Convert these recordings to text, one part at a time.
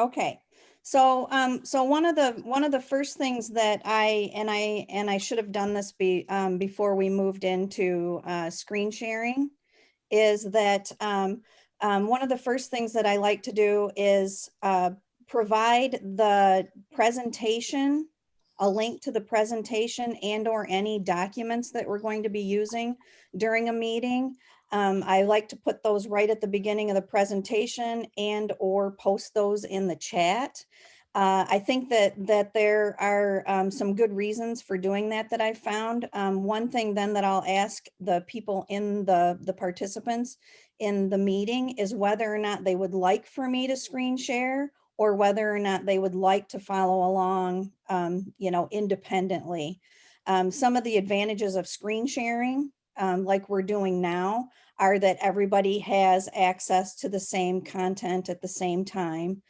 Okay. So one of the first things that I should have done this before we moved into screen sharing is that one of the first things that I like to do is provide the presentation, a link to the presentation and or any documents that we're going to be using during a meeting. I like to put those right at the beginning of the presentation and or post those in the chat. I think that there are some good reasons for doing that I found. One thing then that I'll ask the people in the participants in the meeting is whether or not they would like for me to screen share or whether or not they would like to follow along, independently. Some of the advantages of screen sharing, like we're doing now, are that everybody has access to the same content at the same time.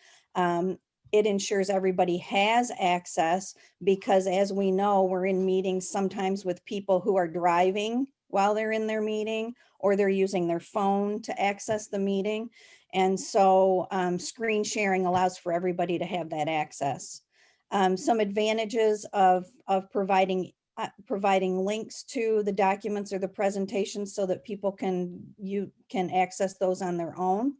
It ensures everybody has access because, as we know, we're in meetings sometimes with people who are driving while they're in their meeting, or they're using their phone to access the meeting. And so screen sharing allows for everybody to have that access. Some advantages of providing links to the documents or the presentations so that people can access those on their own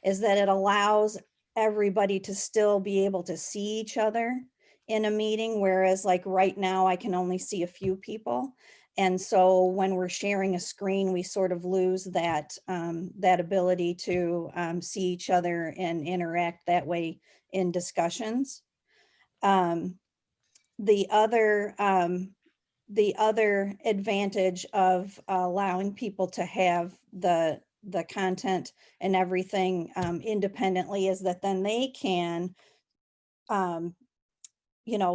is that it allows everybody to still be able to see each other in a meeting, whereas like right now I can only see a few people. And so when we're sharing a screen, we sort of lose that that ability to see each other and interact that way in discussions. The other advantage of allowing people to have the content and everything independently is that then they can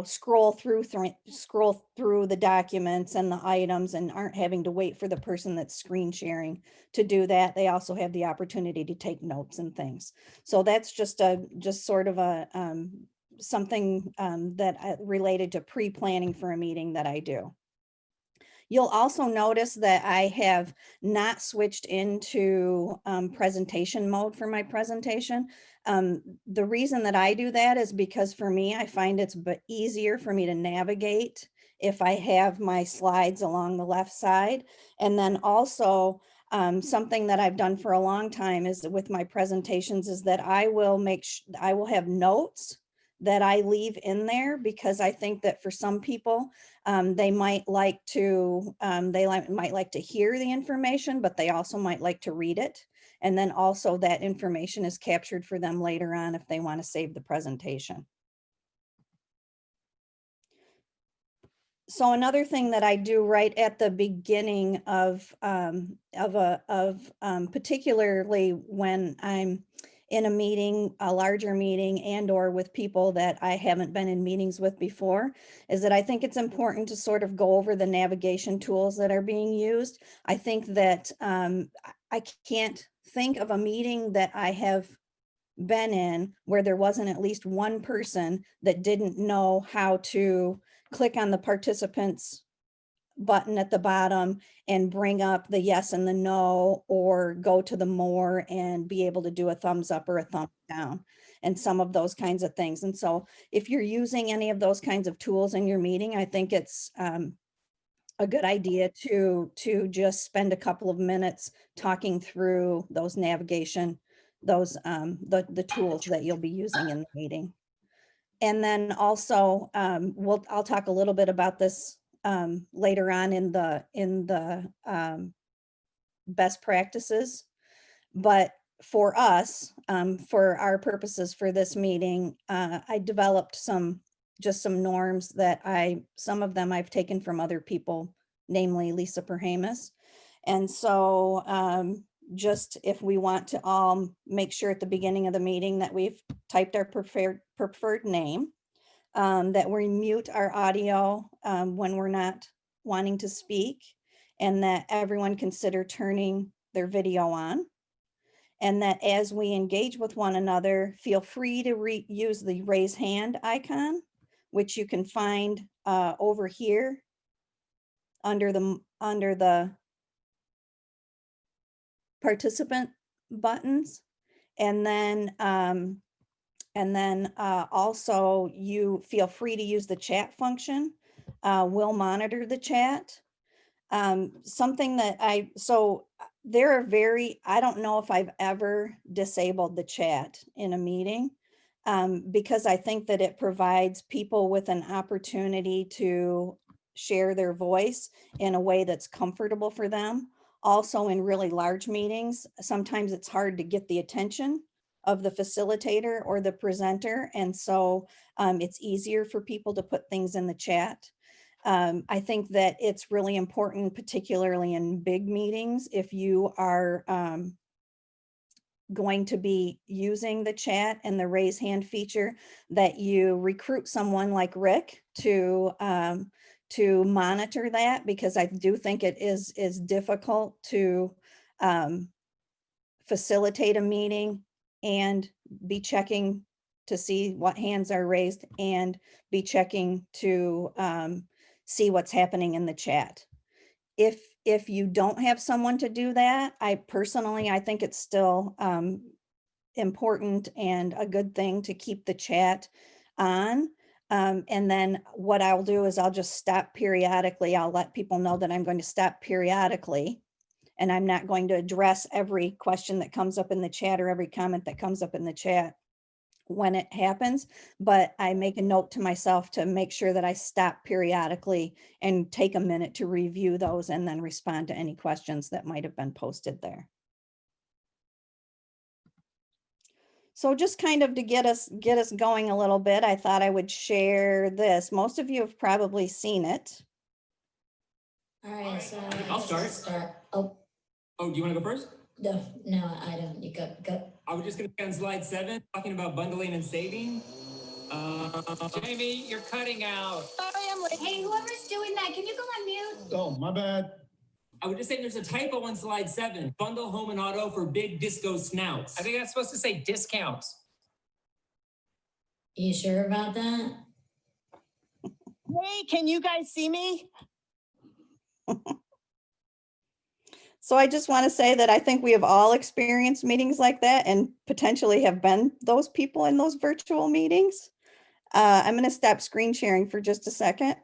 scroll through the documents and the items and aren't having to wait for the person that's screen sharing to do that. They also have the opportunity to take notes and things. So that's just sort of a something that related to pre-planning for a meeting that I do. You'll also notice that I have not switched into presentation mode for my presentation. The reason that I do that is because for me, I find it's easier for me to navigate if I have my slides along the left side. And then also something that I've done for a long time is with my presentations is that I will have notes that I leave in there because I think that for some people, they might like to hear the information, but they also might like to read it. And then also that information is captured for them later on if they want to save the presentation. So another thing that I do right at the beginning particularly when I'm in a meeting, a larger meeting, and or with people that I haven't been in meetings with before, is that I think it's important to sort of go over the navigation tools that are being used. I think that I can't think of a meeting that I have been in where there wasn't at least one person that didn't know how to click on the participants button at the bottom and bring up the yes and the no, or go to the more and be able to do a thumbs up or a thumbs down and some of those kinds of things. And so if you're using any of those kinds of tools in your meeting, I think it's a good idea to just spend a couple of minutes talking through those navigation, those the tools that you'll be using in the meeting. And then also I'll talk a little bit about this later on in the best practices. But for us, for our purposes for this meeting, I developed some norms that some of them I've taken from other people, namely Lisa Perhamus. And so just if we want to all make sure at the beginning of the meeting that we've typed our preferred name, that we mute our audio when we're not wanting to speak, and that everyone consider turning their video on. And that as we engage with one another, feel free to use the raise hand icon, which you can find over here under the participant buttons. And then And then also you feel free to use the chat function. We'll monitor the chat. Something that I don't know if I've ever disabled the chat in a meeting, because I think that it provides people with an opportunity to share their voice in a way that's comfortable for them. Also, in really large meetings, sometimes it's hard to get the attention of the facilitator or the presenter. And so it's easier for people to put things in the chat. I think that it's really important, particularly in big meetings, if you are going to be using the chat and the raise hand feature, that you recruit someone like Rick to monitor that, because I do think it is difficult to facilitate a meeting and be checking to see what hands are raised and be checking to see what's happening in the chat. If you don't have someone to do that, I think it's still important and a good thing to keep the chat on. And then what I'll do is I'll just stop periodically. I'll let people know that I'm going to stop periodically, and I'm not going to address every question that comes up in the chat or every comment that comes up in the chat when it happens, but I make a note to myself to make sure that I stop periodically and take a minute to review those and then respond to any questions that might have been posted there. So just kind of to get us going a little bit, I thought I would share this. Most of you have probably seen it. All right, so I'll start. Oh, do you want to go first? No, I don't. You go. I was just going to be on slide 7, talking about bundling and saving. Jamie, you're cutting out. Sorry, I'm late. Hey, whoever's doing that, can you go on mute? Oh, my bad. I was just saying there's a typo on slide 7. Bundle home and auto for big disco snouts. I think that's supposed to say discounts. You sure about that? Hey, can you guys see me? So I just want to say that I think we have all experienced meetings like that and potentially have been those people in those virtual meetings. I'm going to stop screen sharing for just a second.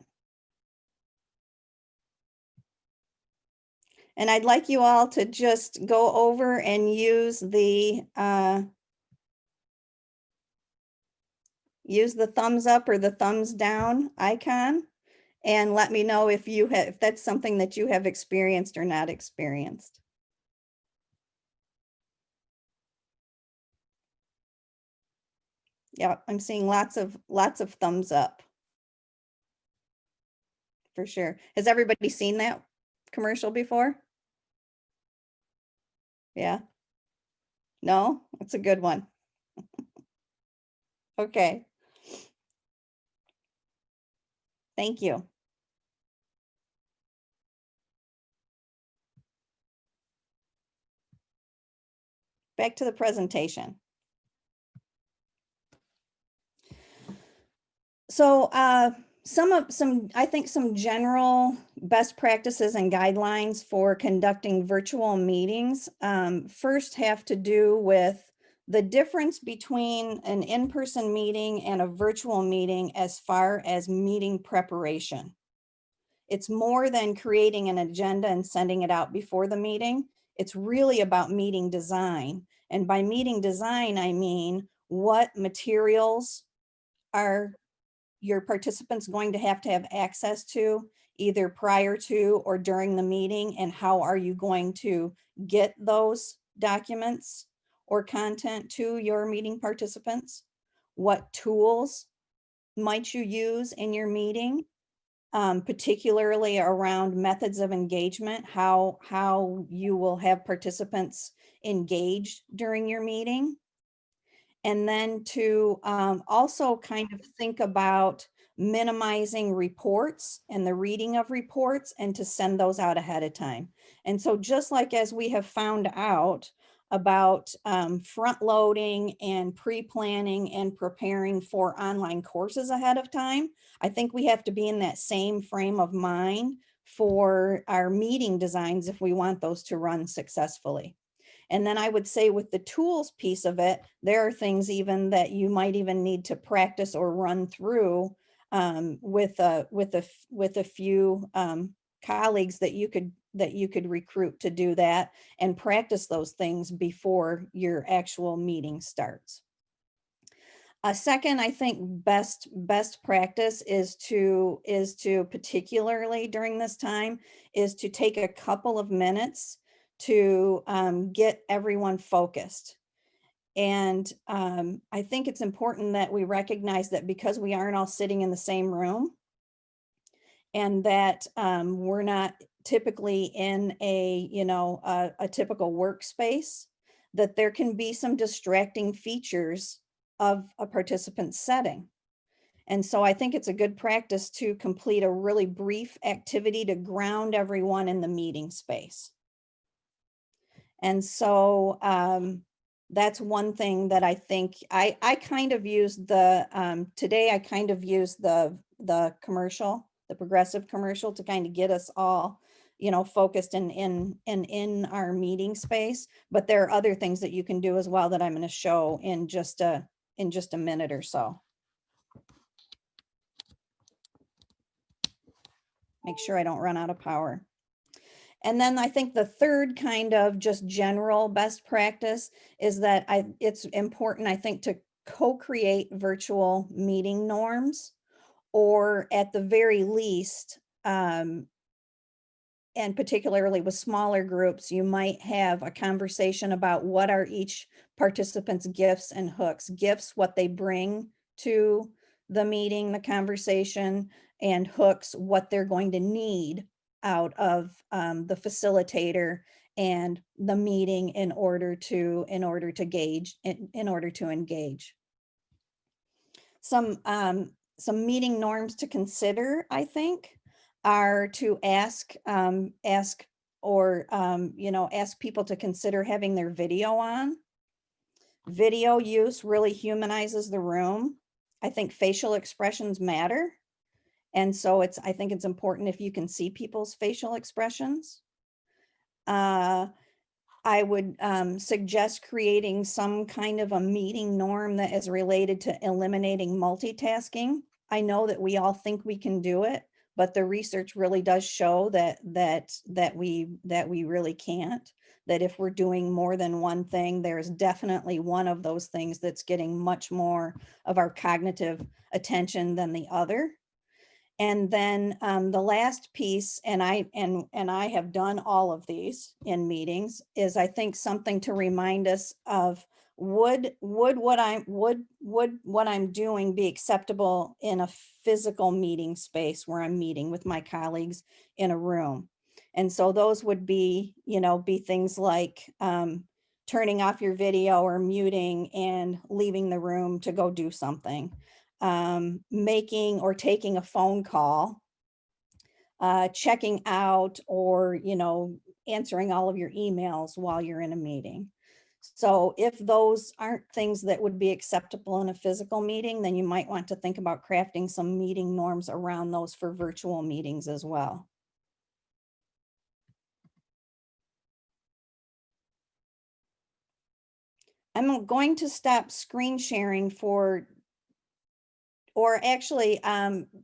And I'd like you all to just go over and use the thumbs up or the thumbs down icon, and let me know if that's something that you have experienced or not experienced. Yeah, I'm seeing lots of thumbs up. For sure. Has everybody seen that commercial before? Yeah. No, it's a good one. Okay. Thank you. Back to the presentation. So I think some general best practices and guidelines for conducting virtual meetings first have to do with the difference between an in-person meeting and a virtual meeting as far as meeting preparation. It's more than creating an agenda and sending it out before the meeting. It's really about meeting design. And by meeting design, I mean, what materials are your participants going to have access to either prior to or during the meeting, and how are you going to get those documents or content to your meeting participants? What tools might you use in your meeting, particularly around methods of engagement, how you will have participants engaged during your meeting? And then to also kind of think about minimizing reports and the reading of reports, and to send those out ahead of time. And so just like as we have found out about front loading and pre-planning and preparing for online courses ahead of time, I think we have to be in that same frame of mind for our meeting designs if we want those to run successfully. And then I would say with the tools piece of it, there are things even that you might even need to practice or run through with a few colleagues that you could recruit to do that and practice those things before your actual meeting starts. A second, I think best practice is to particularly during this time is to take a couple of minutes to get everyone focused. And I think it's important that we recognize that because we aren't all sitting in the same room and that we're not typically in a typical workspace, that there can be some distracting features of a participant setting. And so I think it's a good practice to complete a really brief activity to ground everyone in the meeting space. And so that's one thing that I think I kind of used today I kind of used the commercial, the progressive commercial, to kind of get us all, focused in our meeting space. But there are other things that you can do as well that I'm going to show in just a minute or so. Make sure I don't run out of power. And then I think the third kind of just general best practice is that it's important, I think, to co-create virtual meeting norms, or at the very least, and particularly with smaller groups, you might have a conversation about what are each participant's gifts and hooks. Gifts, what they bring to the meeting, the conversation, and hooks, what they're going to need out of the facilitator and the meeting in order to engage. Some meeting norms to consider, I think, are to ask people to consider having their video on. Video use really humanizes the room. I think facial expressions matter. And so I think it's important if you can see people's facial expressions. I would suggest creating some kind of a meeting norm that is related to eliminating multitasking. I know that we all think we can do it, but the research really does show that we really can't. That if we're doing more than one thing, there's definitely one of those things that's getting much more of our cognitive attention than the other. And then the last piece, and I have done all of these in meetings, is I think something to remind us of would what I'm doing be acceptable in a physical meeting space where I'm meeting with my colleagues in a room. And so those would be things like turning off your video or muting and leaving the room to go do something. Making or taking a phone call, checking out, or, answering all of your emails while you're in a meeting. So if those aren't things that would be acceptable in a physical meeting, then you might want to think about crafting some meeting norms around those for virtual meetings as well. I'm going to stop screen sharing or actually,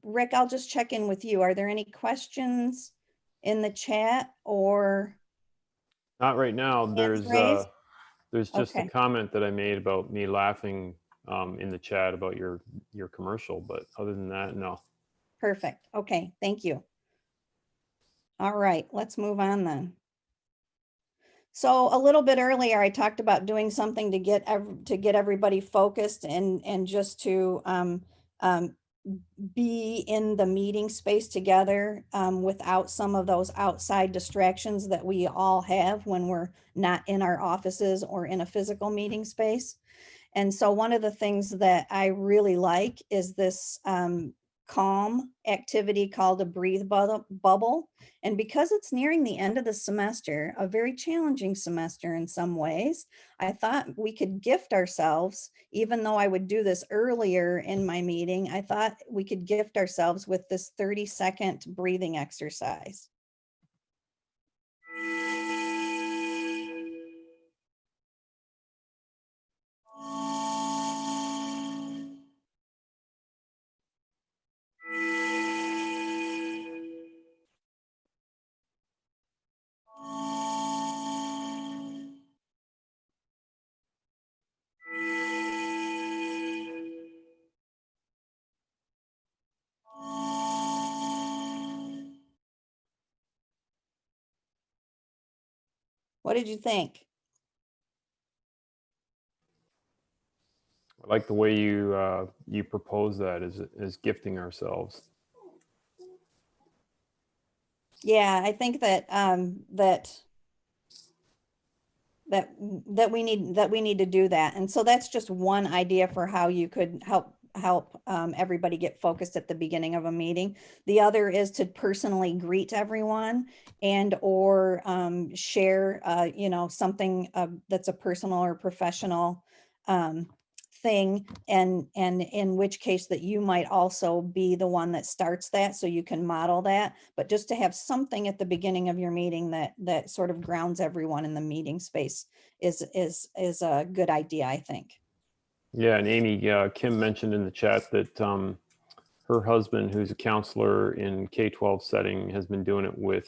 Rick, I'll just check in with you. Are there any questions in the chat or? Not right now. Hands raised? There's just Okay. a comment that I made about me laughing in the chat about your commercial, but other than that, no. Perfect. Okay, thank you. All right, let's move on then. So a little bit earlier, I talked about doing something to get everybody focused and just to be in the meeting space together without some of those outside distractions that we all have when we're not in our offices or in a physical meeting space. And so one of the things that I really like is this calm activity called a breathe bubble. And because it's nearing the end of the semester, a very challenging semester in some ways, I thought we could gift ourselves, even though I would do this earlier in my meeting, I thought we could gift ourselves with this 30-second breathing exercise. What did you think? I like the way you propose that as gifting ourselves. Yeah, I think that that we need to do that. And so that's just one idea for how you could help everybody get focused at the beginning of a meeting. The other is to personally greet everyone and or share something that's a personal or professional thing, and in which case that you might also be the one that starts that, so you can model that. But just to have something at the beginning of your meeting that sort of grounds everyone in the meeting space is a good idea, I think. Yeah, and Amy, Kim mentioned in the chat that her husband, who's a counselor in K-12 setting, has been doing it with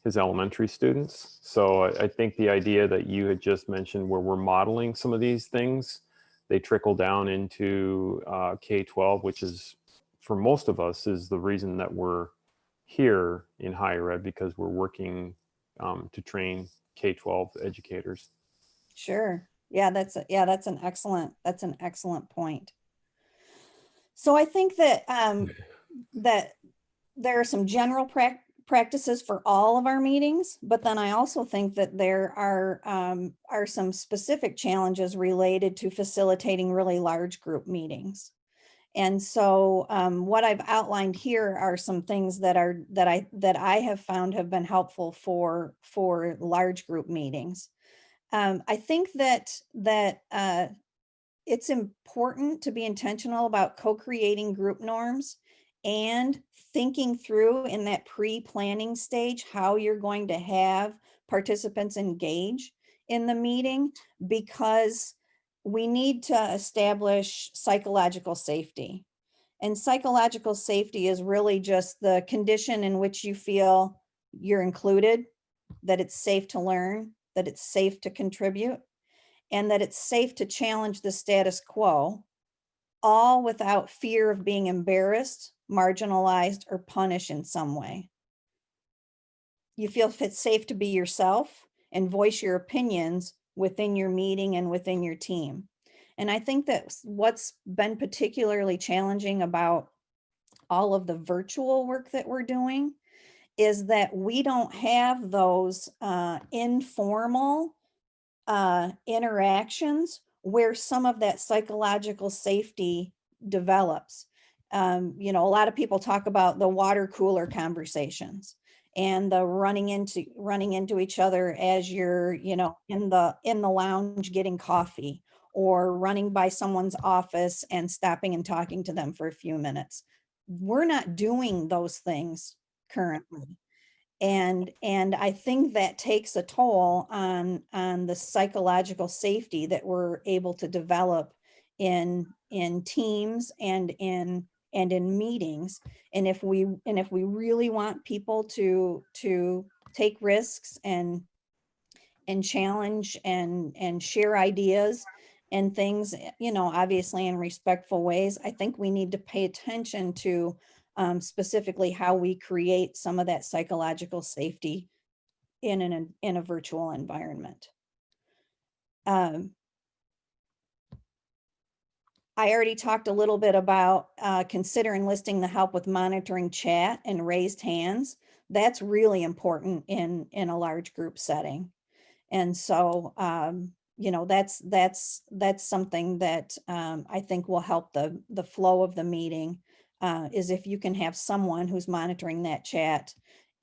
his elementary students. So I think the idea that you had just mentioned, where we're modeling some of these things, they trickle down into K-12, which is, for most of us, is the reason that we're here in higher ed, because we're working to train K-12 educators. Sure. Yeah, that's an excellent point. So I think that that there are some general practices for all of our meetings, but then I also think that there are some specific challenges related to facilitating really large group meetings. And so what I've outlined here are some things that I have found have been helpful for large group meetings. I think that it's important to be intentional about co-creating group norms and thinking through in that pre-planning stage how you're going to have participants engage in the meeting, because we need to establish psychological safety. And psychological safety is really just the condition in which you feel you're included, that it's safe to learn, that it's safe to contribute, and that it's safe to challenge the status quo, all without fear of being embarrassed, marginalized, or punished in some way. You feel it's safe to be yourself and voice your opinions within your meeting and within your team. And I think that what's been particularly challenging about all of the virtual work that we're doing is that we don't have those informal interactions where some of that psychological safety develops. A lot of people talk about the water cooler conversations and the running into each other as you're, in the lounge getting coffee, or running by someone's office and stopping and talking to them for a few minutes. We're not doing those things currently. And I think that takes a toll on the psychological safety that we're able to develop in teams and in meetings. And if we really want people to take risks and challenge and share ideas and things, obviously in respectful ways, I think we need to pay attention to specifically how we create some of that psychological safety in a virtual environment. I already talked a little bit about consider enlisting the help with monitoring chat and raised hands. That's really important in a large group setting. And so, that's something that I think will help the flow of the meeting, is if you can have someone who's monitoring that chat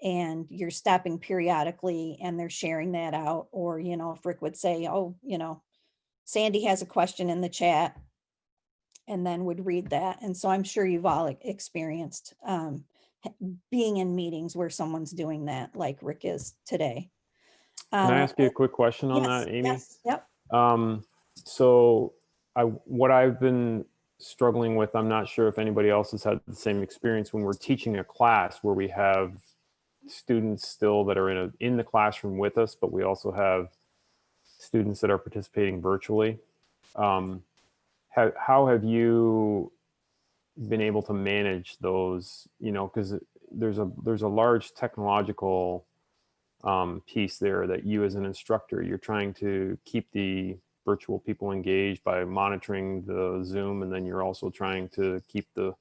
and you're stopping periodically and they're sharing that out. Or, if Rick would say, oh, Sandy has a question in the chat, and then would read that. And so I'm sure you've all experienced being in meetings where someone's doing that, like Rick is today. Can I ask you a quick question on Yes, that, Amy? yes, yep. So what I've been struggling with, I'm not sure if anybody else has had the same experience, when we're teaching a class where we have students still that are in the classroom with us, but we also have students that are participating virtually. How have you been able to manage those, because there's a large technological piece there, that you as an instructor, you're trying to keep the virtual people engaged by monitoring the Zoom, and then you're also trying to keep the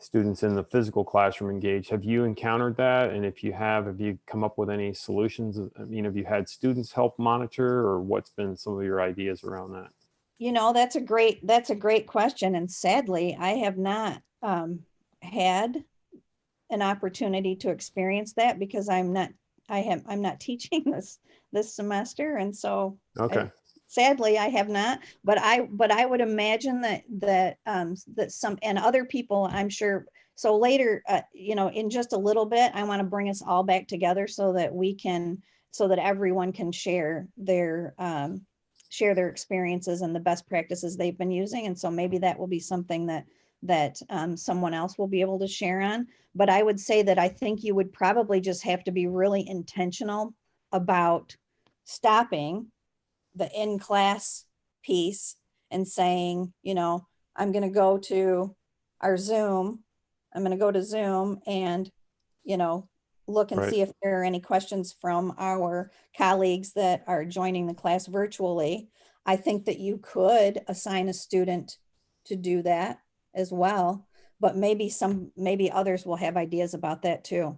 students in the physical classroom engaged. Have you encountered that? And if you have you come up with any solutions? I mean, have you had students help monitor, or what's been some of your ideas around that? You know, that's a great question. And sadly, I have not had an opportunity to experience that because I'm not teaching this semester. And so Okay. sadly, I have not, but I would imagine that some, and other people, I'm sure. So later, you know, in just a little bit, I want to bring us all back together so that so that everyone can share their experiences and the best practices they've been using. And so maybe that will be something that someone else will be able to share on. But I would say that I think you would probably just have to be really intentional about stopping the in-class piece and saying, you know, I'm going to go to our Zoom. I'm going to go to Zoom and, you know, look and Right. see if there are any questions from our colleagues that are joining the class virtually. I think that you could assign a student to do that as well, but maybe others will have ideas about that too.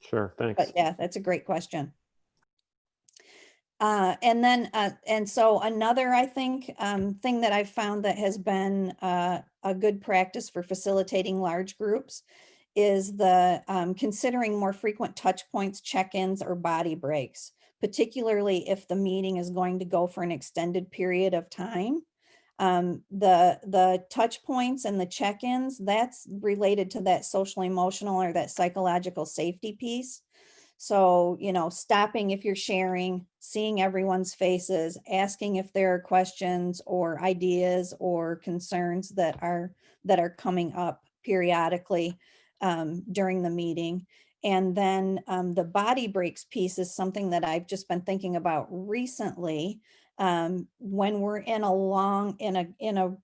Sure. Thanks. But yeah, that's a great question. And so another, I think, thing that I've found that has been a good practice for facilitating large groups is the considering more frequent touch points, check-ins, or body breaks, particularly if the meeting is going to go for an extended period of time. The touch points and the check-ins, that's related to that social emotional or that psychological safety piece. So, you know, stopping if you're sharing, seeing everyone's faces, asking if there are questions or ideas or concerns that are coming up periodically during the meeting. And then the body breaks piece is something that I've just been thinking about recently. When we're in a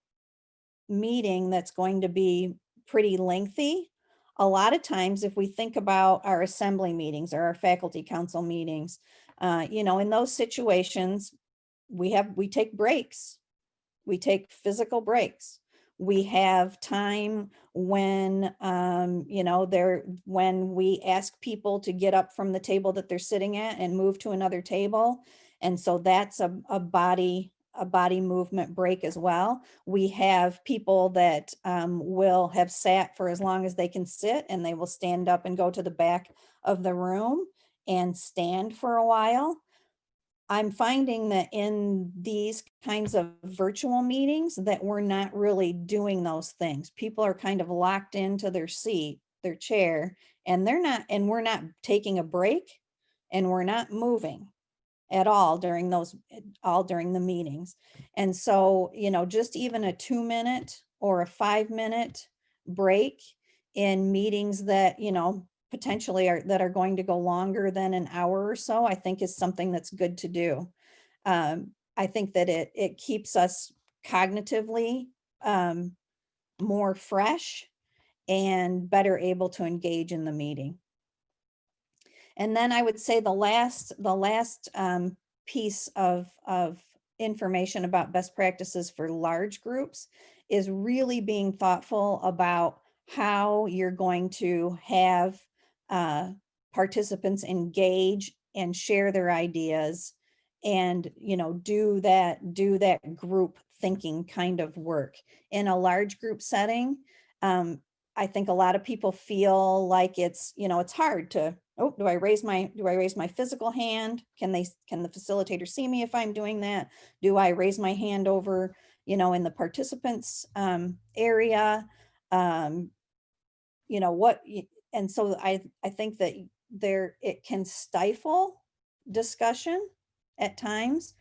meeting that's going to be pretty lengthy, a lot of times if we think about our assembly meetings or our faculty council meetings, you know, in those situations, we take breaks. We take physical breaks. We have time when, you know, when we ask people to get up from the table that they're sitting at and move to another table. And so that's a body movement break as well. We have people that will have sat for as long as they can sit, and they will stand up and go to the back of the room and stand for a while. I'm finding that in these kinds of virtual meetings that we're not really doing those things. People are kind of locked into their seat, their chair, and we're not taking a break, and we're not moving at all during the meetings. And so, you know, just even a 2-minute or a 5-minute break in meetings that, you know, potentially are going to go longer than an hour or so, I think is something that's good to do. I think that it keeps us cognitively more fresh and better able to engage in the meeting. And then I would say the last piece of information about best practices for large groups is really being thoughtful about how you're going to have participants engage and share their ideas, and, you know, do that group thinking kind of work in a large group setting. I think a lot of people feel like it's, you know, it's hard to, oh, do I raise my physical hand? Can the facilitator see me if I'm doing that? Do I raise my hand over, you know, in the participants area? You know, and so I think that it can stifle discussion at times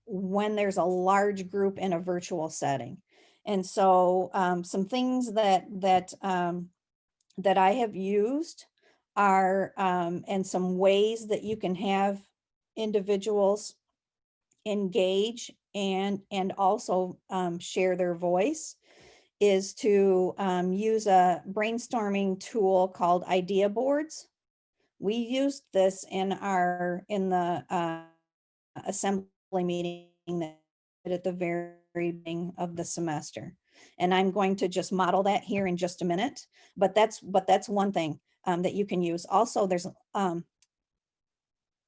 when there's a large group in a virtual setting. And so some things that I have used are, and some ways that you can have individuals engage and also share their voice, is to use a brainstorming tool called idea boards, We used this in the assembly meeting at the very beginning of the semester. And I'm going to just model that here in just a minute, but that's one thing that you can use. Also, there's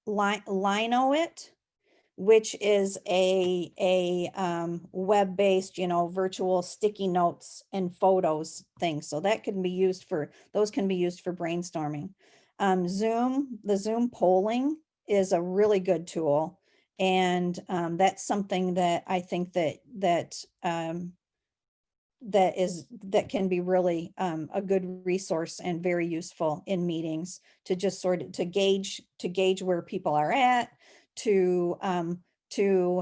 Linoit, which is a web-based, virtual sticky notes and photos thing. So that can be used those can be used for brainstorming. The Zoom polling is a really good tool. And that's something that I think that can be really a good resource and very useful in meetings to just sort of to gauge where people are at, to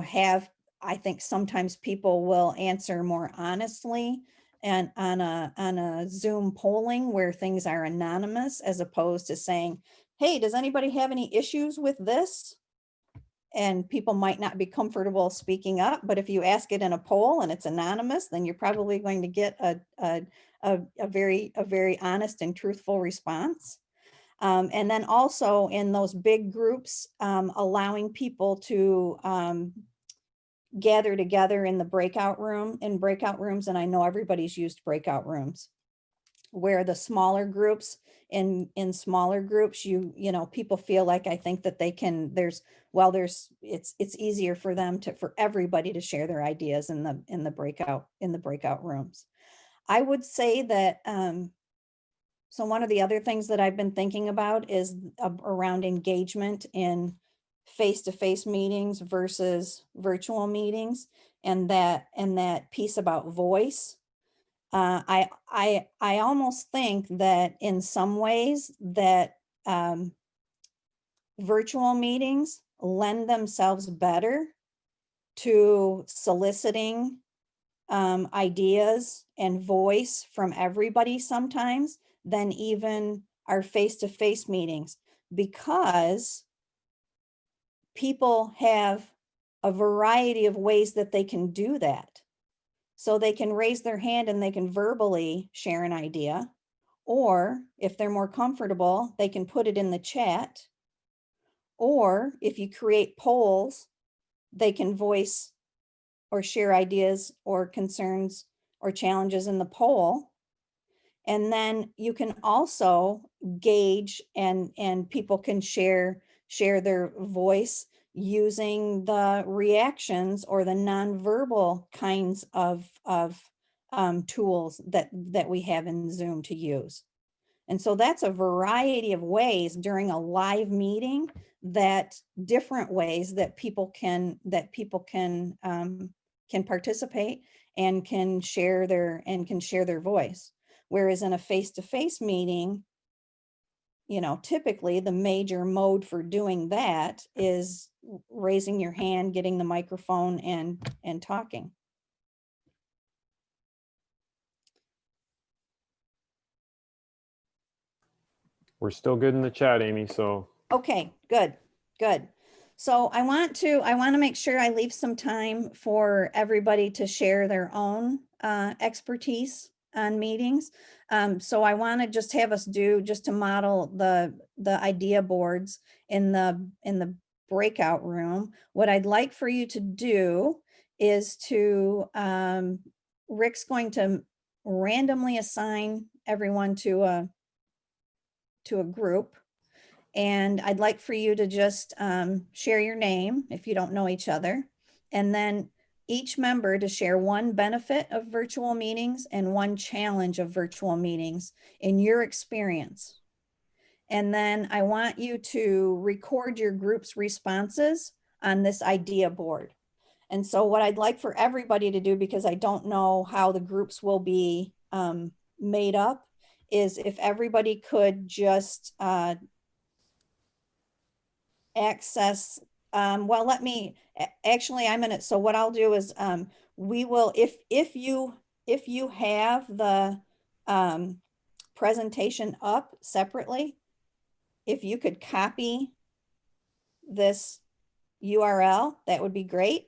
have, I think sometimes people will answer more honestly and on a Zoom polling where things are anonymous, as opposed to saying, hey, does anybody have any issues with this? And people might not be comfortable speaking up, but if you ask it in a poll and it's anonymous, then you're probably going to get a very honest and truthful response. And then also in those big groups, allowing people to gather together in breakout rooms. And I know everybody's used breakout rooms, where the smaller groups, in smaller groups, people feel like, I think that they can, it's easier for them for everybody to share their ideas in the breakout rooms. I would say that, so one of the other things that I've been thinking about is around engagement in face-to-face meetings versus virtual meetings, and that piece about voice. I almost think that in some ways that virtual meetings lend themselves better to soliciting ideas and voice from everybody sometimes than even our face-to-face meetings, because people have a variety of ways that they can do that. So they can raise their hand and they can verbally share an idea, or if they're more comfortable, they can put it in the chat. Or if you create polls, they can voice or share ideas or concerns or challenges in the poll. And then you can also gauge and people can share their voice using the reactions or the nonverbal kinds of tools that we have in Zoom to use. And so that's a variety of ways during a live meeting, different ways that people can participate and can share their voice. Whereas in a face-to-face meeting, typically the major mode for doing that is raising your hand, getting the microphone, and talking. We're still good in the chat, Amy, so. Okay, good. So I want to make sure I leave some time for everybody to share their own expertise on meetings. So I want to just have us just to model the idea boards in the breakout room. What I'd like for you to do is Rick's going to randomly assign everyone to a group. And I'd like for you to just share your name if you don't know each other. And then each member to share one benefit of virtual meetings and one challenge of virtual meetings in your experience. And then I want you to record your group's responses on this idea board. And so what I'd like for everybody to do, because I don't know how the groups will be made up, is if everybody could just access, well, let me, actually, so what I'll do is we will, if you have the presentation up separately, if you could copy this URL, that would be great.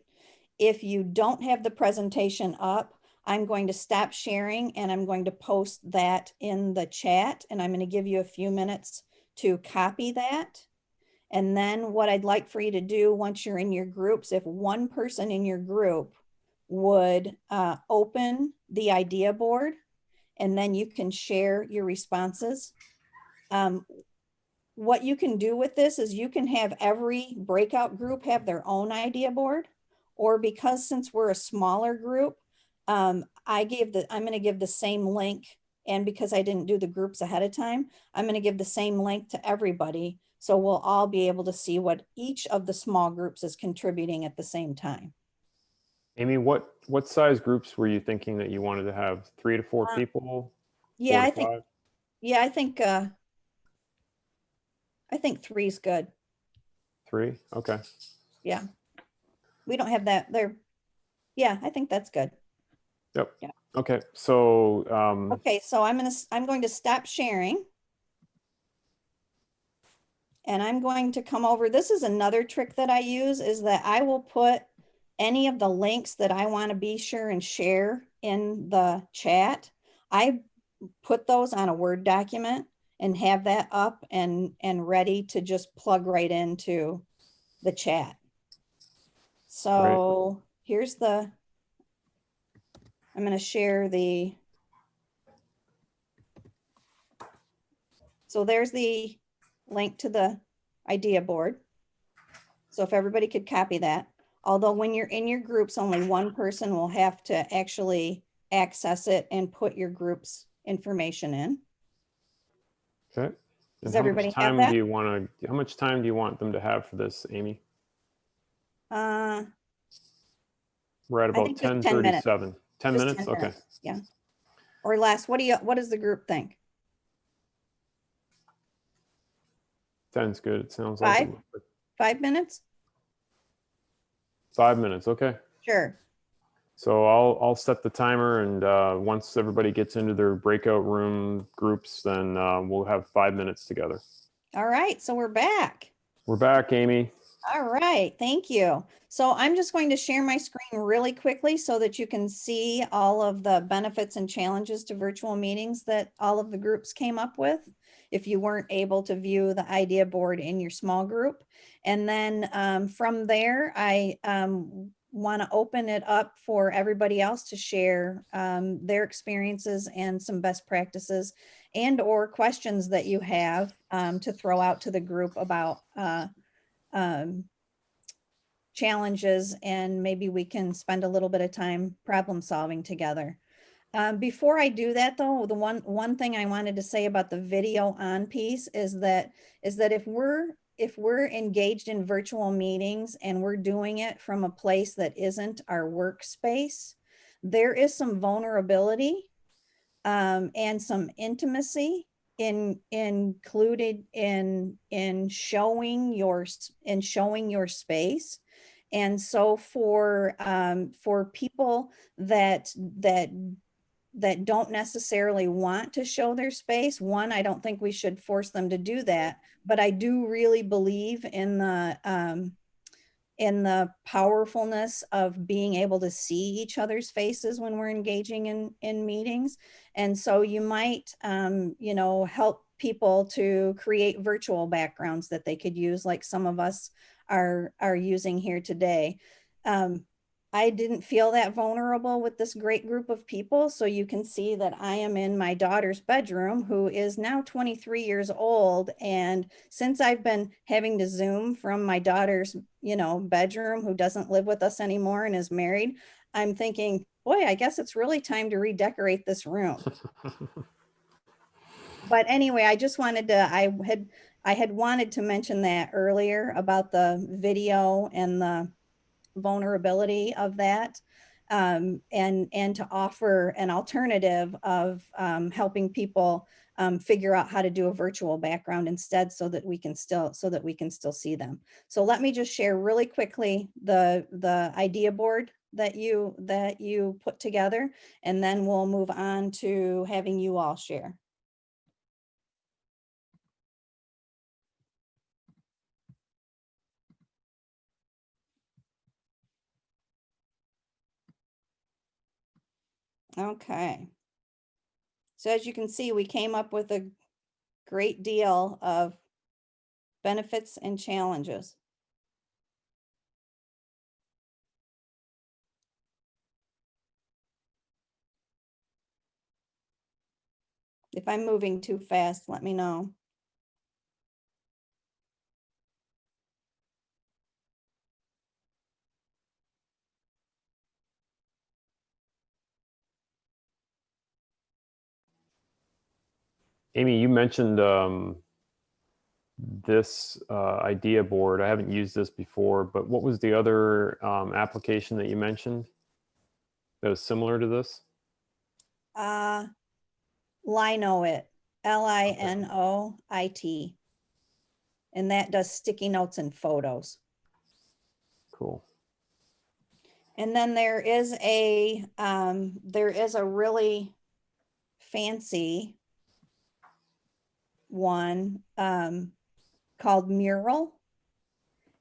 If you don't have the presentation up, I'm going to stop sharing and I'm going to post that in the chat, and I'm going to give you a few minutes to copy that. And then what I'd like for you to do once you're in your groups, if one person in your group would open the idea board, and then you can share your responses. What you can do with this is you can have every breakout group have their own idea board, or because since we're a smaller group, I'm going to give the same link. And because I didn't do the groups ahead of time, I'm going to give the same link to everybody. So we'll all be able to see what each of the small groups is contributing at the same time. Amy, what size groups were you thinking that you wanted to have? 3 to 4 people? Yeah, 4 I to think, 5? yeah, I think 3 is good. 3? Okay. Yeah. We don't have that there. Yeah, I think that's good. Yep. Yeah. Okay. So, Okay, so I'm going to stop sharing. And I'm going to come over. This is another trick that I use, is that I will put any of the links that I want to be sure and share in the chat. I put those on a Word document and have that up and ready to just plug right into the chat. So here's I'm going to share so there's the link to the idea board. So if everybody could copy that, although when you're in your groups, only one person will have to actually access it and put your group's information in. okay. Does And everybody have that? how much time do you want them to have for this, Amy? Uh, We're at I about think just 10 minutes. 10:37. 10 Just minutes? 10 Okay. minutes, yeah. Or less. What does the group think? 10's good. It sounds like 5 minutes? 5 minutes. Okay. Sure. So I'll set the timer, and once everybody gets into their breakout room groups, then we'll have 5 minutes together. All right, so we're back. We're back, Amy. All right, thank you. So I'm just going to share my screen really quickly so that you can see all of the benefits and challenges to virtual meetings that all of the groups came up with, if you weren't able to view the idea board in your small group. And then from there, I want to open it up for everybody else to share their experiences and some best practices and or questions that you have to throw out to the group about challenges, and maybe we can spend a little bit of time problem solving together. Before I do that though, the one thing I wanted to say about the video on piece is that if we're engaged in virtual meetings and we're doing it from a place that isn't our workspace, there is some vulnerability and some intimacy included in showing your space. And so for people that don't necessarily want to show their space, one, I don't think we should force them to do that, but I do really believe in the powerfulness of being able to see each other's faces when we're engaging in meetings. And so you might, help people to create virtual backgrounds that they could use, like some of us are using here today. I didn't feel that vulnerable with this great group of people. So you can see that I am in my daughter's bedroom, who is now 23 years old. And since I've been having to Zoom from my daughter's, bedroom, who doesn't live with us anymore and is married, I'm thinking, boy, I guess it's really time to redecorate this room. But anyway, I just wanted to, I had wanted to mention that earlier about the video and the vulnerability of that, and to offer an alternative of helping people figure out how to do a virtual background instead, so that we can still see them. So let me just share really quickly the idea board that you put together, and then we'll move on to having you all share. Okay. So as you can see, we came up with a great deal of benefits and challenges. If I'm moving too fast, let me know. Amy, you mentioned this idea board. I haven't used this before, but what was the other application that you mentioned that was similar to this? Linoit, Linoit. And that does sticky notes and photos. Cool. And then there is a really fancy one called Mural.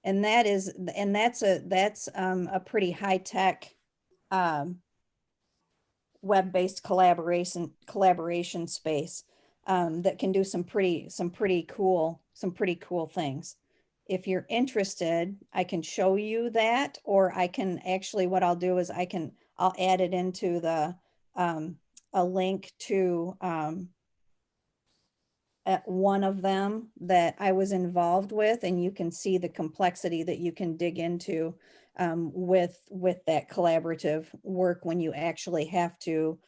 And that's a pretty high-tech web-based collaboration space that can do some pretty cool things. If you're interested, I can show you that, or I can actually, what I'll do is I'll add it into the a link to at one of them that I was involved with, and you can see the complexity that you can dig into with that collaborative work when you actually have to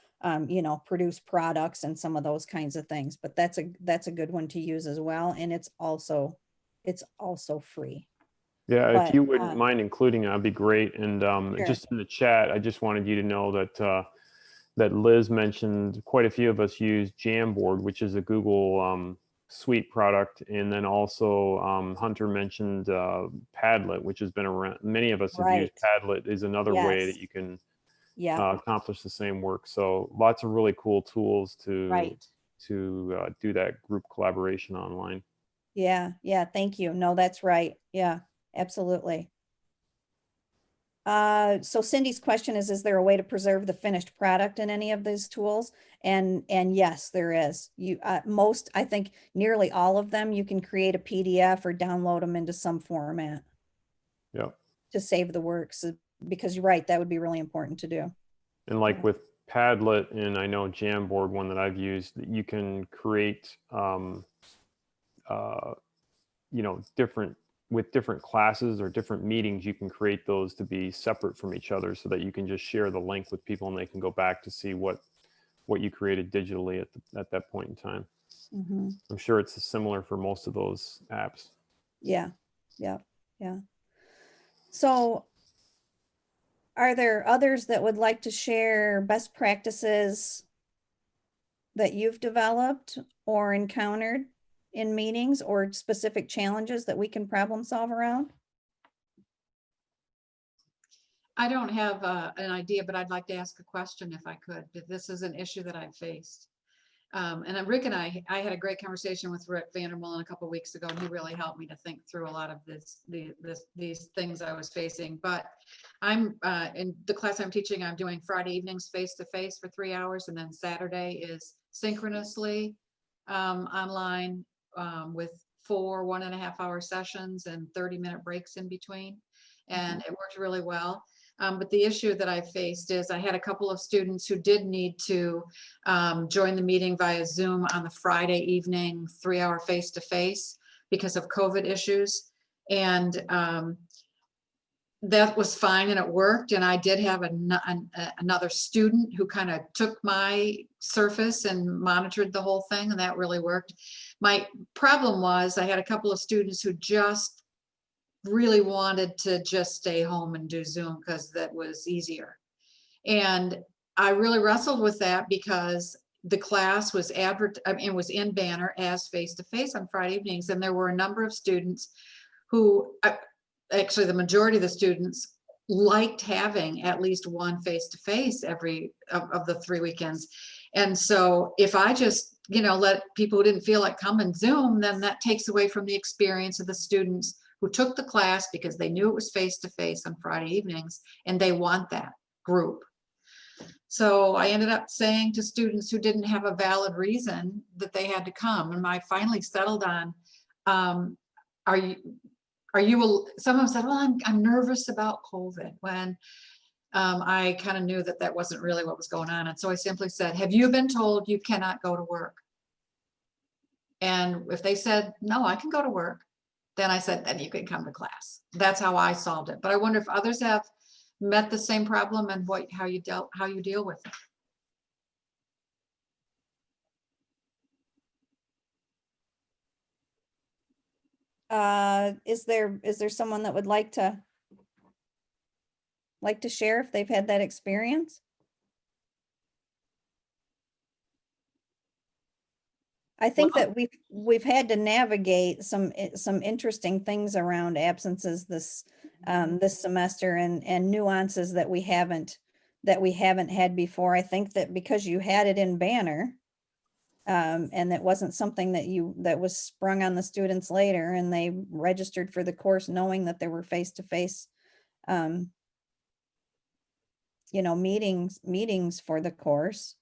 produce products and some of those kinds of things. But that's a good one to use as well, and it's also free. Yeah, But, if you wouldn't mind including it, that'd be great. And Sure. just in the chat, I just wanted you to know that that Liz mentioned quite a few of us use Jamboard, which is a Google Suite product. And then also Hunter mentioned Padlet, which has been around. Many of us have used Right. Padlet is another way Yes. that you can Yeah. accomplish the same work. So lots of really cool tools Right. to do that group collaboration online. Yeah. Thank you. No, that's right. Yeah, absolutely. So Cindy's question is there a way to preserve the finished product in any of these tools? And yes, there is. I think nearly all of them, you can create a PDF or download them into some format Yep. to save the works, because you're right, that would be really important to do. And like Yeah. with Padlet, and I know Jamboard, one that I've used, you can create, different classes or different meetings, you can create those to be separate from each other so that you can just share the link with people and they can go back to see what you created digitally at that point in time. Mm-hmm. I'm sure it's similar for most of those apps. Yeah. So are there others that would like to share best practices that you've developed or encountered in meetings, or specific challenges that we can problem solve around? I don't have an idea, but I'd like to ask a question if I could. This is an issue that I've faced. And Rick and I had a great conversation with Rick Vandermolen a couple of weeks ago, and he really helped me to think through a lot of these things I was facing. But I'm in the class I'm teaching, I'm doing Friday evenings face-to-face for 3 hours, and then Saturday is synchronously online with 4 1.5-hour sessions and 30-minute breaks in between. And it worked really well. But the issue that I faced is I had a couple of students who did need to join the meeting via Zoom on the Friday evening 3-hour face-to-face because of COVID issues. And that was fine and it worked. And I did have another student who kind of took my Surface and monitored the whole thing, and that really worked. My problem was I had a couple of students who just really wanted to just stay home and do Zoom because that was easier. And I really wrestled with that because the class was was in Banner as face-to-face on Friday evenings. And there were a number of students who, actually the majority of the students, liked having at least one face-to-face every of the 3 weekends. And so if I just, let people who didn't feel like coming Zoom, then that takes away from the experience of the students who took the class because they knew it was face-to-face on Friday evenings, and they want that group. So I ended up saying to students who didn't have a valid reason that they had to come, and I finally settled on are you, someone said, well, I'm nervous about COVID, when I kind of knew that that wasn't really what was going on. And so I simply said, have you been told you cannot go to work? And if they said, no, I can go to work, then I said, then you can come to class. That's how I solved it. But I wonder if others have met the same problem and how you deal with it. Is there someone that would like to share if they've had that experience? I think Well- that we've had to navigate some interesting things around absences this semester, and nuances that we haven't had before. I think that because you had it in Banner, and that wasn't something that was sprung on the students later, and they registered for the course knowing that there were face-to-face meetings for the course.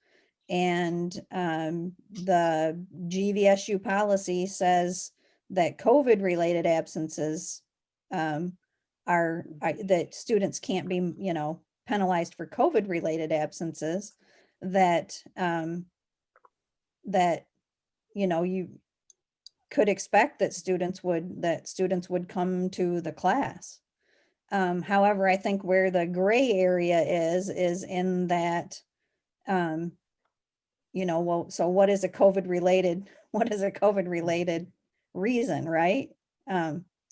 And the GVSU policy says that COVID-related absences that students can't be, penalized for COVID-related absences, that you could expect that students would come to the class. However, I think where the gray area is in that, well, so what is a COVID related reason, right?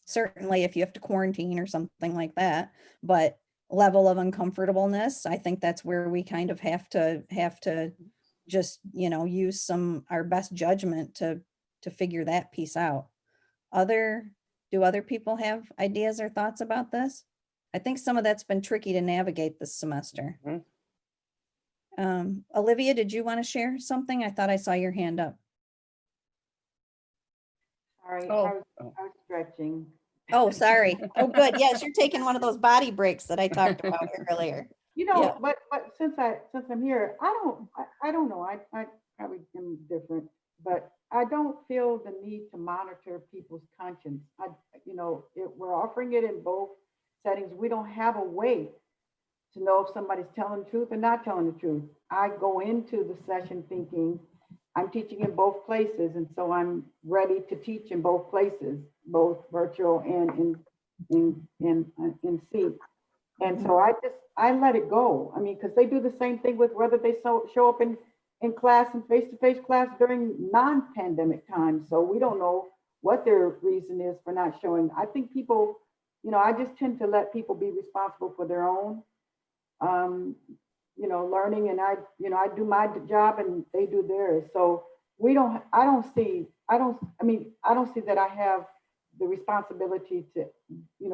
Certainly if you have to quarantine or something like that, but level of uncomfortableness, I think that's where we kind of have to just, use our best judgment to figure that piece out. Do other people have ideas or thoughts about this? I think some of that's been tricky to navigate this semester. Olivia, did you want to share something? I thought I saw your hand up. Sorry, Oh. I was stretching. Oh, sorry. Oh, good. Yes, you're taking one of those body breaks that I talked about earlier. You know, Yeah. but since I'm here, I don't know. I probably am different, but I don't feel the need to monitor people's conscience. If we're offering it in both settings, we don't have a way to know if somebody's telling the truth or not telling the truth. I go into the session thinking I'm teaching in both places, and so I'm ready to teach in both places, both virtual and in seat. And so I let it go. I mean, because they do the same thing with whether they show up in class and face-to-face class during non-pandemic times. So we don't know what their reason is for not showing. I think people, I just tend to let people be responsible for their own, learning, and I do my job and they do theirs. So I don't see that I have the responsibility to,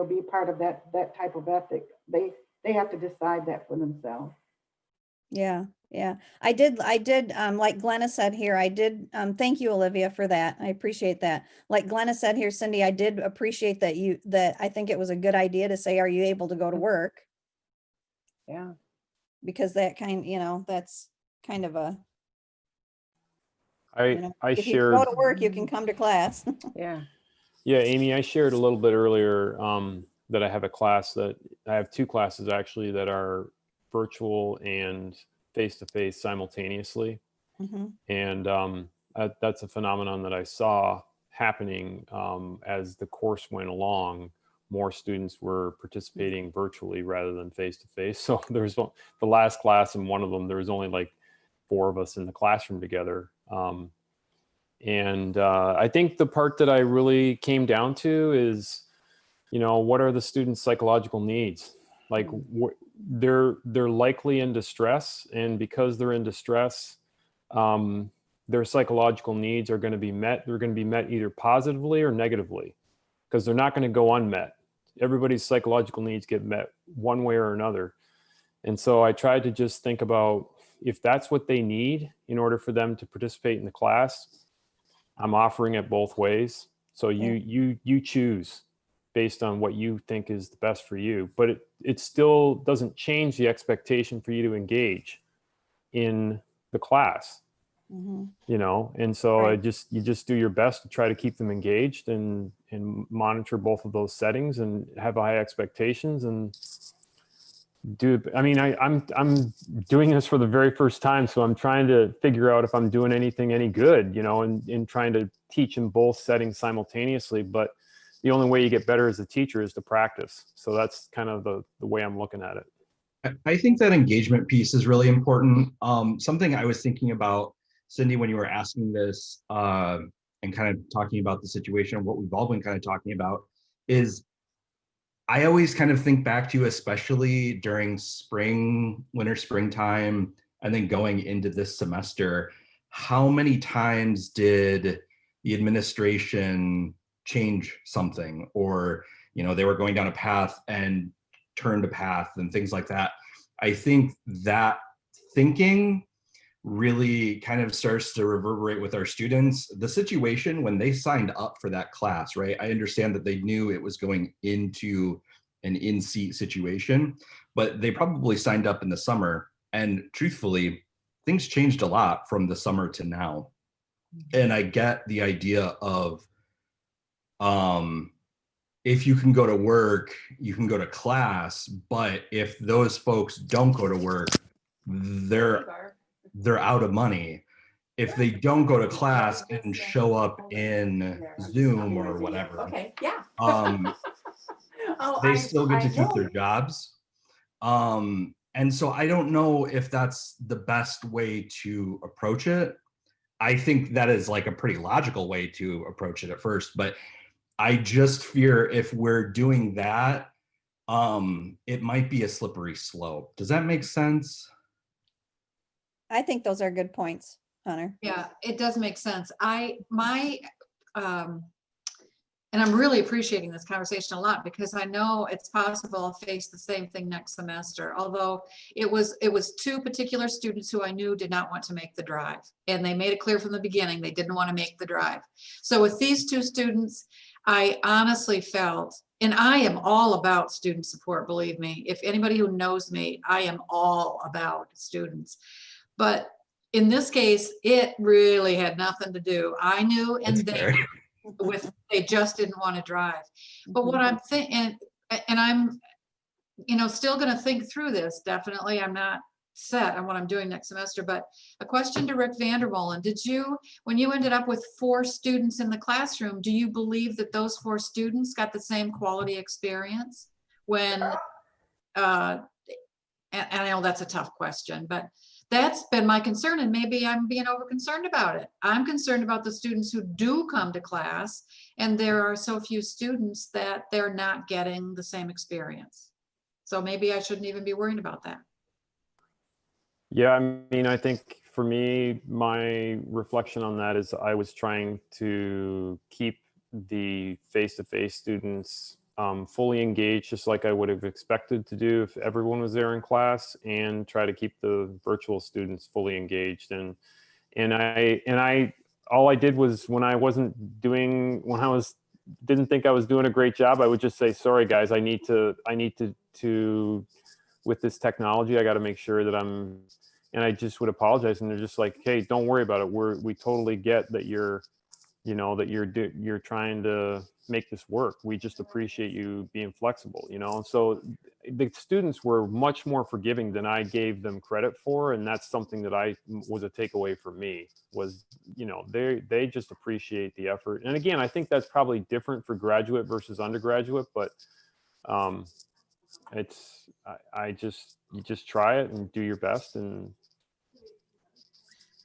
be part of that type of ethic. They have to decide that for themselves. Yeah. I did, like Glenna said here, thank you, Olivia, for that. I appreciate that. Like Glenna said here, Cindy, I did appreciate that I think it was a good idea to say, are you able to go to work? Yeah. Because that's kind of a, I if you shared. go to work, you can come to class. Yeah. Yeah, Amy, I shared a little bit earlier that I have I have two classes actually that are virtual and face-to-face simultaneously. Mhm. And that's a phenomenon that I saw happening as the course went along. More students were participating virtually rather than face-to-face. So there's the last class, and one of them, there was only like 4 of us in the classroom together. And I think the part that I really came down to is, what are the students' psychological needs? Like they're likely in distress, and because they're in distress, their psychological needs are going to be met. They're going to be met either positively or negatively, because they're not going to go unmet. Everybody's psychological needs get met one way or another. And so I tried to just think about if that's what they need in order for them to participate in the class, I'm offering it both ways. So you choose based on what you think is the best for you, but it still doesn't change the expectation for you to engage in the class. Mhm. And so Right. you just do your best to try to keep them engaged and monitor both of those settings and have high expectations and I'm doing this for the very first time, so I'm trying to figure out if I'm doing anything any good, and trying to teach in both settings simultaneously. But the only way you get better as a teacher is to practice. So that's kind of the way I'm looking at it. I think that engagement piece is really important. Something I was thinking about, Cindy, when you were asking this and kind of talking about the situation, what we've all been kind of talking about is I always kind of think back to, especially during winter, springtime, and then going into this semester, how many times did the administration change something, or, they were going down a path and turned a path and things like that. I think that thinking really kind of starts to reverberate with our students. The situation when they signed up for that class, right? I understand that they knew it was going into an in-seat situation, but they probably signed up in the summer. And truthfully, things changed a lot from the summer to now. And I get the idea of, if you can go to work, you can go to class, but if those folks don't go to work, they're out of money. If they don't go to class and show up in Zoom or whatever, Okay, yeah. they still get to keep their jobs. And so I don't know if that's the best way to approach it. I think that is like a pretty logical way to approach it at first, but I just fear if we're doing that, it might be a slippery slope. Does that make sense? I think those are good points, Hunter. Yeah, it does make sense. And I'm really appreciating this conversation a lot, because I know it's possible I'll face the same thing next semester. Although it was two particular students who I knew did not want to make the drive, and they made it clear from the beginning they didn't want to make the drive. So with these two students, I honestly felt, and I am all about student support, believe me. If anybody who knows me, I am all about students. But in this case, it really had nothing to do. I knew, and they just didn't want to drive. But what I'm thinking, and I'm, still going to think through this. Definitely, I'm not set on what I'm doing next semester. But a question to Rick Vandermolen: when you ended up with 4 students in the classroom, do you believe that those 4 students got the same quality experience when? And I know that's a tough question, but that's been my concern, and maybe I'm being over concerned about it. I'm concerned about the students who do come to class, and there are so few students that they're not getting the same experience. So maybe I shouldn't even be worrying about that. Yeah, I think for me, my reflection on that is I was trying to keep the face-to-face students fully engaged, just like I would have expected to do if everyone was there in class, and try to keep the virtual students fully engaged. And I all I did was, when I didn't think I was doing a great job, I would just say, sorry guys, I need to with this technology, I got to make sure that and I just would apologize. And they're just like, hey, don't worry about it. We totally get that you're trying to make this work. We just appreciate you being flexible, And so the students were much more forgiving than I gave them credit for. And that's something that was a takeaway for me, was, they just appreciate the effort. And again, I think that's probably different for graduate versus undergraduate, but you just try it and do your best and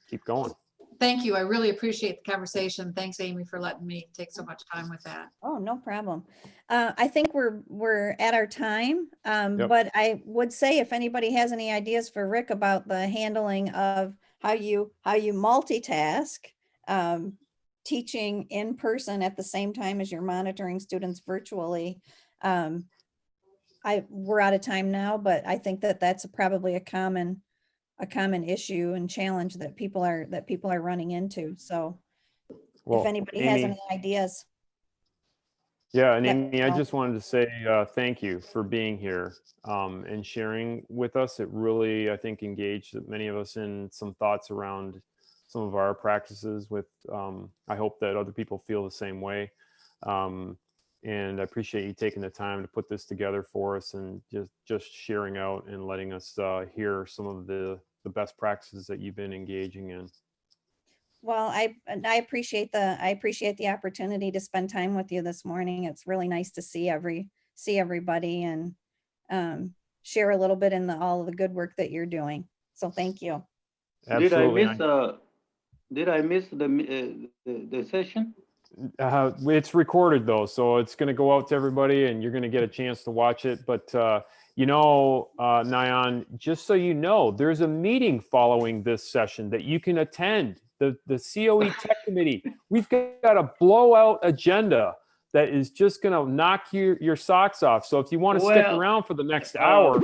keep going. Thank you. I really appreciate the conversation. Thanks, Amy, for letting me take so much time with that. Oh, no problem. I think we're at our time, Yep. but I would say if anybody has any ideas for Rick about the handling of how you multitask, teaching in person at the same time as you're monitoring students virtually. We're out of time now, but I think that's probably a common issue and challenge that people are running into. So if anybody has any ideas. Yeah, and Amy, I just wanted to say thank you for being here and sharing with us. It really, I think, engaged many of us in some thoughts around some of our practices with, I hope that other people feel the same way. And I appreciate you taking the time to put this together for us and just sharing out and letting us hear some of the best practices that you've been engaging in. Well, I appreciate the opportunity to spend time with you this morning. It's really nice to see everybody and share a little bit in all of the good work that you're doing. So thank you. Absolutely. Did I miss the session? It's recorded though, so it's going to go out to everybody and you're going to get a chance to watch it. But Nyan, just so you know, there's a meeting following this session that you can attend. The COE Tech Committee. We've got a blowout agenda that is just going to knock your socks off. So if you want to stick Well, around for the next hour,